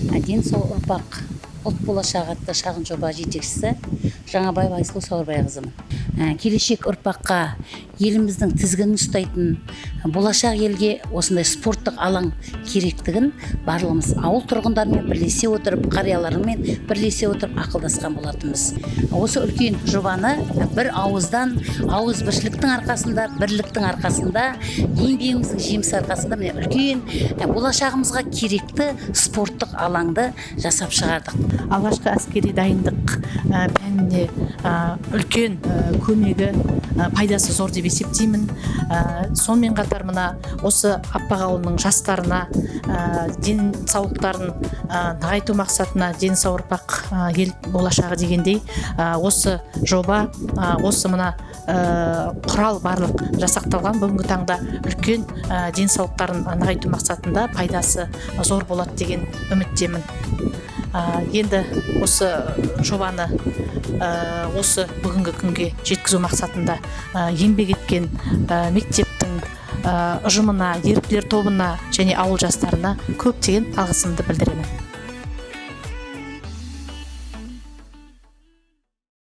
Денсаулық ұрпақ ұлт болашағы атты шағын жоба жетекшісі Жаңабаева Айсұлу Сауырбайқызымын. Келешек ұрпаққа еліміздің тізгінін ұстайтын болашақ елге осындай спорттық алаң керектігін барлығымыз ауыл тұрғындарымен бірлесе отырып, қариялармен бірлесе отырып ақылдасқан болатынбыз. Осы үлкен жобаны бір ауыздан, ауызбіршіліктің арқасында, бірліктің арқасында, еңбегіміздің жемісі арқасында міне үлкен болашағымызға керекті спорттық алаңды жасап шығардық. Алғашқы әскери дайындық пәніне үлкен көмегі, пайдасы зор деп есептеймін. Сонымен қатар мына осы Аппақ ауылының жастарына денсаулықтарын нығайту мақсатына денсаулық ұрпақ ел болашағы дегендей осы жоба, осы мына құрал барлық жасақталған бүгінгі таңда үлкен денсаулықтарын нығайту мақсатында пайдасы зор болады деген үміттемін. Енді осы жобаны осы бүгінгі күнге жеткізу мақсатында еңбек еткен мектептің ұжымына, еріктілер тобына және ауыл жастарына көптеген алғысымды білдіремін.